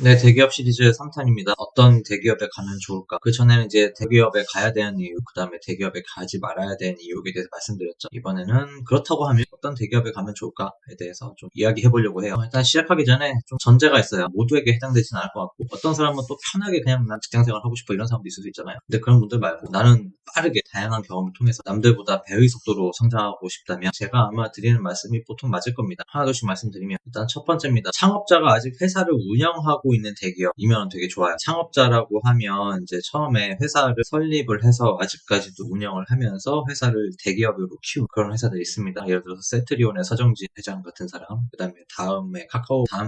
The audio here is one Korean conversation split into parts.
네, 대기업 시리즈 3탄입니다. 어떤 대기업에 가면 좋을까? 그 전에는 이제 대기업에 가야 되는 이유, 그 다음에 대기업에 가지 말아야 되는 이유에 대해서 말씀드렸죠. 이번에는 그렇다고 하면 어떤 대기업에 가면 좋을까에 대해서 좀 이야기해 보려고 해요. 일단 시작하기 전에 좀 전제가 있어요. 모두에게 해당되지는 않을 것 같고, 어떤 사람은 또 편하게 그냥 난 직장생활 하고 싶어 이런 사람도 있을 수 있잖아요. 근데 그런 분들 말고 나는 빠르게 다양한 경험을 통해서 남들보다 배의 속도로 성장하고 싶다면 제가 아마 드리는 말씀이 보통 맞을 겁니다. 하나둘씩 말씀드리면 일단 첫 번째입니다. 창업자가 아직 회사를 운영하고 있는 대기업이면 되게 좋아요. 창업자라고 하면 이제 처음에 회사를 설립을 해서 아직까지도 운영을 하면서 회사를 대기업으로 키운 그런 회사들이 있습니다. 예를 들어서 세트리온의 서정진 회장 같은 사람, 그 다음에 다음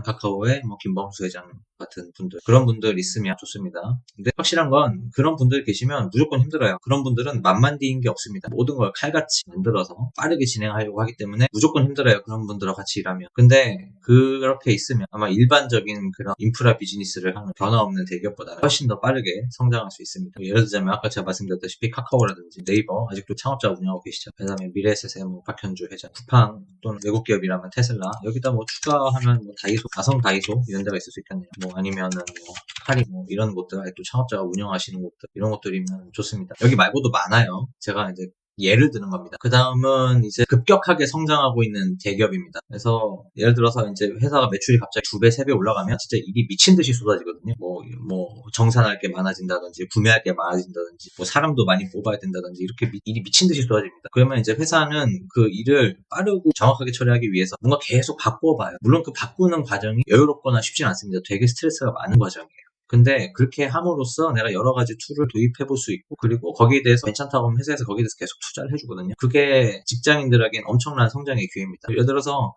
카카오의 뭐 김범수 회장 같은 분들, 그런 분들 있으면 좋습니다. 근데 확실한 건 그런 분들 계시면 무조건 힘들어요. 그런 분들은 만만디인 게 없습니다. 모든 걸 칼같이 만들어서 빠르게 진행하려고 하기 때문에 무조건 힘들어요. 그런 분들과 같이 일하면. 근데 그렇게 있으면 아마 일반적인 그런 인프라 비즈니스를 하는 변화 없는 대기업보다는 훨씬 더 빠르게 성장할 수 있습니다. 예를 들자면 아까 제가 말씀드렸다시피 카카오라든지 네이버 아직도 창업자 운영하고 계시죠. 그 다음에 미래에셋의 뭐 박현주 회장, 쿠팡 또는 외국 기업이라면 테슬라, 여기다 뭐 추가하면 뭐 다이소, 아성 다이소 이런 데가 있을 수 있겠네요. 뭐 아니면은 뭐 카리 뭐 이런 곳들, 또 창업자가 운영하시는 곳들, 이런 것들이면 좋습니다. 여기 말고도 많아요. 제가 이제 예를 드는 겁니다. 그 다음은 이제 급격하게 성장하고 있는 대기업입니다. 그래서 예를 들어서 이제 회사가 매출이 갑자기 2배, 3배 올라가면 진짜 일이 미친 듯이 쏟아지거든요. 뭐 정산할 게 많아진다든지, 구매할 게 많아진다든지, 뭐 사람도 많이 뽑아야 된다든지, 이렇게 일이 미친 듯이 쏟아집니다. 그러면 이제 회사는 그 일을 빠르고 정확하게 처리하기 위해서 뭔가 계속 바꿔봐요. 물론 그 바꾸는 과정이 여유롭거나 쉽진 않습니다. 되게 스트레스가 많은 과정이에요. 근데 그렇게 함으로써 내가 여러 가지 툴을 도입해 볼 수 있고, 그리고 거기에 대해서 괜찮다고 하면 회사에서 거기에 대해서 계속 투자를 해주거든요. 그게 직장인들에겐 엄청난 성장의 기회입니다. 예를 들어서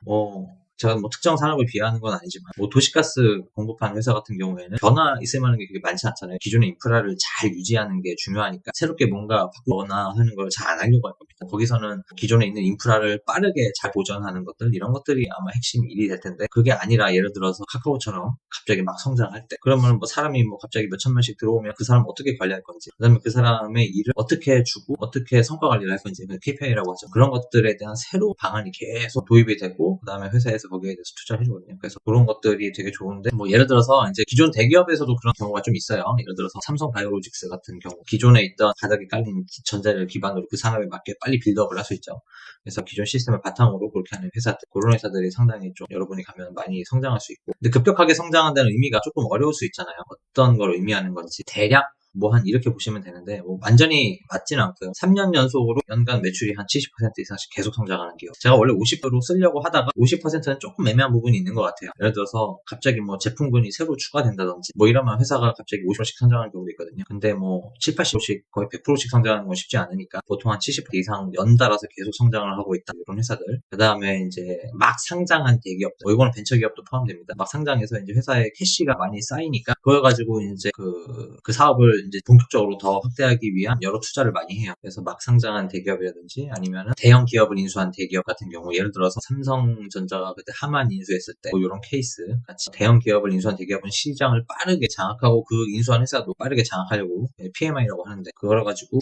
제가 뭐 특정 산업을 비하하는 건 아니지만 뭐 도시가스 공급하는 회사 같은 경우에는 변화 있을 만한 게 그렇게 많지 않잖아요. 기존의 인프라를 잘 유지하는 게 중요하니까 새롭게 뭔가 바꾸거나 하는 걸 잘 안 하려고 할 겁니다. 거기서는 기존에 있는 인프라를 빠르게 잘 보존하는 것들, 이런 것들이 아마 핵심 일이 될 텐데, 그게 아니라 예를 들어서 카카오처럼 갑자기 막 성장할 때, 그러면 뭐 사람이 뭐 갑자기 몇 천명씩 들어오면 그 사람 어떻게 관리할 건지, 그 다음에 그 사람의 일을 어떻게 주고 어떻게 성과 관리를 할 건지, KPI라고 하죠. 그런 것들에 대한 새로운 방안이 계속 도입이 되고, 그 다음에 회사에서 거기에 대해서 투자를 해주거든요. 그래서 그런 것들이 되게 좋은데, 뭐 예를 들어서 이제 기존 대기업에서도 그런 경우가 좀 있어요. 예를 들어서 삼성 바이오로직스 같은 경우, 기존에 있던 바닥에 깔린 전자를 기반으로 그 산업에 맞게 빨리 빌드업을 할 수 있죠. 그래서 기존 시스템을 바탕으로 그렇게 하는 회사들, 그런 회사들이 상당히 좀 여러분이 가면 많이 성장할 수 있고, 근데 급격하게 성장한다는 의미가 조금 어려울 수 있잖아요. 어떤 걸 의미하는 건지 대략 뭐 한 이렇게 보시면 되는데, 뭐 완전히 맞지는 않고요. 3년 연속으로 연간 매출이 한 70% 이상씩 계속 성장하는 기업. 제가 원래 50% 쓰려고 하다가 50%는 조금 애매한 부분이 있는 것 같아요. 예를 들어서 갑자기 뭐 제품군이 새로 추가된다든지 뭐 이러면 회사가 갑자기 50%씩 성장하는 경우도 있거든요. 근데 뭐 7, 80%씩 거의 100%씩 성장하는 건 쉽지 않으니까 보통 한 70% 이상 연달아서 계속 성장을 하고 있다, 이런 회사들. 그 다음에 이제 막 상장한 대기업들, 뭐 이거는 벤처기업도 포함됩니다. 막 상장해서 이제 회사에 캐시가 많이 쌓이니까 그걸 가지고 이제 그 사업을 이제 본격적으로 더 확대하기 위한 여러 투자를 많이 해요. 그래서 막 상장한 대기업이라든지 아니면은 대형 기업을 인수한 대기업 같은 경우, 예를 들어서 삼성전자가 그때 하만 인수했을 때 뭐 이런 케이스 같이 대형 기업을 인수한 대기업은 시장을 빠르게 장악하고 그 인수한 회사도 빠르게 장악하려고, PMI라고 하는데, 그걸 가지고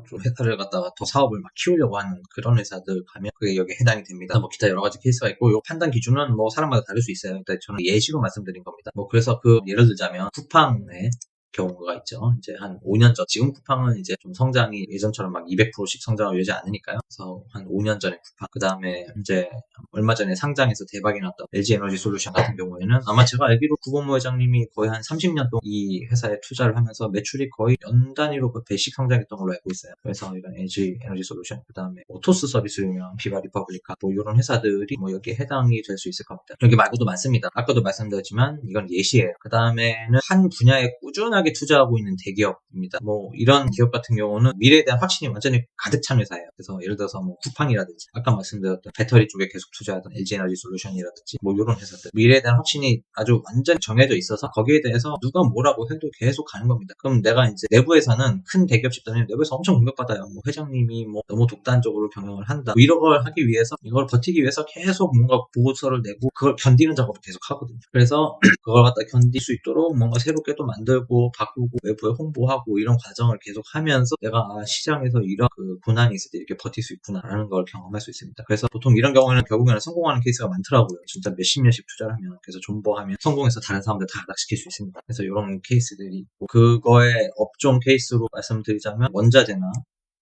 좀 회사를 갖다가 더 사업을 막 키우려고 하는 그런 회사들 가면 그게 여기에 해당이 됩니다. 뭐 기타 여러 가지 케이스가 있고, 요 판단 기준은 뭐 사람마다 다를 수 있어요. 일단 저는 예시로 말씀드린 겁니다. 뭐 그래서 그 예를 들자면 쿠팡의 경우가 있죠. 이제 한 5년 전, 지금 쿠팡은 이제 좀 성장이 예전처럼 막 200%씩 성장을 이러지 않으니까요. 그래서 한 5년 전에 쿠팡, 그 다음에 이제 얼마 전에 상장해서 대박이 났던 LG 에너지 솔루션 같은 경우에는 아마 제가 알기로 구본모 회장님이 거의 한 30년 동안 이 회사에 투자를 하면서 매출이 거의 연 단위로 그 배씩 성장했던 걸로 알고 있어요. 그래서 이런 LG 에너지 솔루션, 그 다음에 뭐 토스 서비스 유명 비바 리퍼블리카, 뭐 이런 회사들이 뭐 여기에 해당이 될 수 있을 겁니다. 여기 말고도 많습니다. 아까도 말씀드렸지만 이건 예시예요. 그 다음에는 한 분야에 꾸준하게 투자하고 있는 대기업입니다. 뭐 이런 기업 같은 경우는 미래에 대한 확신이 완전히 가득 찬 회사예요. 그래서 예를 들어서 뭐 쿠팡이라든지 아까 말씀드렸던 배터리 쪽에 계속 투자하던 LG 에너지 솔루션이라든지 뭐 이런 회사들, 미래에 대한 확신이 아주 완전히 정해져 있어서 거기에 대해서 누가 뭐라고 해도 계속 가는 겁니다. 그럼 내가 이제 내부에서는 큰 대기업 집단이 내부에서 엄청 공격받아요. 뭐 회장님이 뭐 너무 독단적으로 경영을 한다, 뭐 이런 걸 하기 위해서, 이걸 버티기 위해서 계속 뭔가 보고서를 내고 그걸 견디는 작업을 계속 하거든요. 그래서 그걸 갖다 견딜 수 있도록 뭔가 새롭게 또 만들고 바꾸고 외부에 홍보하고 이런 과정을 계속 하면서 내가 시장에서 이런 그 고난이 있을 때 이렇게 버틸 수 있구나라는 걸 경험할 수 있습니다. 그래서 보통 이런 경우에는 결국에는 성공하는 케이스가 많더라고요. 진짜 몇십 년씩 투자를 하면 그래서 존버하면 성공해서 다른 사람들 다 낙시킬 수 있습니다. 그래서 이런 케이스들이 있고 그거의 업종 케이스로 말씀드리자면 원자재나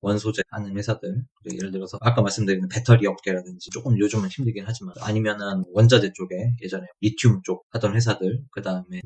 원소재 하는 회사들 예를 들어서 아까 말씀드린 배터리 업계라든지 조금 요즘은 힘들긴 하지만 아니면은 원자재 쪽에 예전에 리튬 쪽 하던 회사들 그 다음에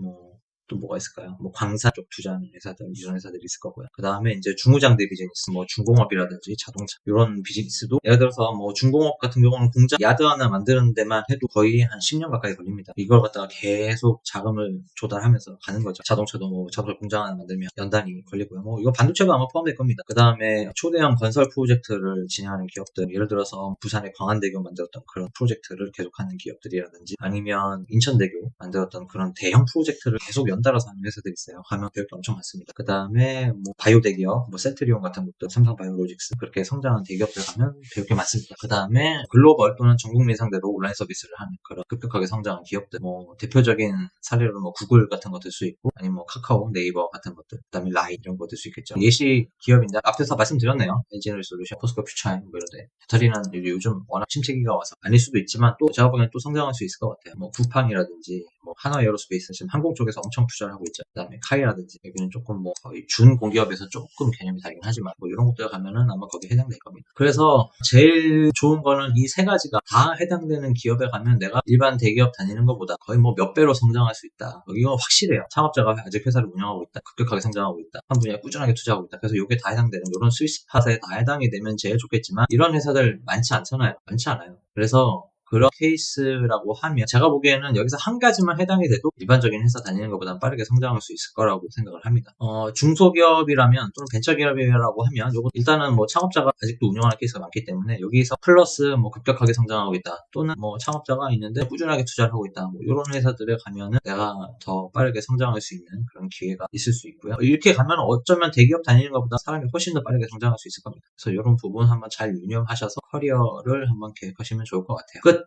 또 뭐가 있을까요? 광사 쪽 투자하는 회사들, 이런 회사들이 있을 거고요. 그 다음에 이제 중후장대 비즈니스, 중공업이라든지 자동차, 이런 비즈니스도 예를 들어서 중공업 같은 경우는 공장, 야드 하나 만드는 데만 해도 거의 한 10년 가까이 걸립니다. 이걸 갖다가 계속 자금을 조달하면서 가는 거죠. 자동차도 자동차 공장 하나 만들면 연단이 걸리고요. 이거 반도체도 아마 포함될 겁니다. 그 다음에 초대형 건설 프로젝트를 진행하는 기업들, 예를 들어서 부산의 광안대교 만들었던 그런 프로젝트를 계속하는 기업들이라든지 아니면 인천대교 만들었던 그런 대형 프로젝트를 계속 연달아서 하는 회사들이 있어요. 가면 배울 게 엄청 많습니다. 그 다음에 바이오 대기업, 센트리온 같은 것도 삼성바이오로직스 그렇게 성장한 대기업들 가면 배울 게 많습니다. 그 다음에 글로벌 또는 전국민 상대로 온라인 서비스를 하는 그런 급격하게 성장한 기업들, 대표적인 사례로 구글 같은 거 들 수 있고 아니면 카카오, 네이버 같은 것들, 그 다음에 라인 이런 거 들 수 있겠죠. 예시 기업인데 앞에서 말씀드렸네요. 엔지니어리솔루션, 포스코 퓨처인 이런데 배터리는 요즘 워낙 침체기가 와서 아닐 수도 있지만 또 제가 보기엔 또 성장할 수 있을 것 같아요. 쿠팡이라든지 한화 에어로스페이스 지금 항공 쪽에서 엄청 투자를 하고 있죠. 그 다음에 카이라든지 여기는 조금 거의 준 공기업에서 조금 개념이 다르긴 하지만 이런 곳들 가면은 아마 거기에 해당될 겁니다. 그래서 제일 좋은 거는 이 세 가지가 다 해당되는 기업에 가면 내가 일반 대기업 다니는 것보다 거의 몇 배로 성장할 수 있다. 이거 확실해요. 창업자가 아직 회사를 운영하고 있다. 급격하게 성장하고 있다. 한 분야에 꾸준하게 투자하고 있다. 그래서 이게 다 해당되는 이런 스위스팟에 다 해당이 되면 제일 좋겠지만 이런 회사들 많지 않잖아요. 많지 않아요. 그래서 그런 케이스라고 하면 제가 보기에는 여기서 한 가지만 해당이 돼도 일반적인 회사 다니는 것보다 빠르게 성장할 수 있을 거라고 생각을 합니다. 중소기업이라면 또는 벤처기업이라고 하면 요거 일단은 창업자가 아직도 운영하는 케이스가 많기 때문에 여기서 플러스 급격하게 성장하고 있다 또는 창업자가 있는데 꾸준하게 투자를 하고 있다 이런 회사들에 가면은 내가 더 빠르게 성장할 수 있는 그런 기회가 있을 수 있고요. 이렇게 가면 어쩌면 대기업 다니는 것보다 사람이 훨씬 더 빠르게 성장할 수 있을 겁니다. 그래서 이런 부분 한번 잘 유념하셔서 커리어를 한번 계획하시면 좋을 것 같아요. 끝!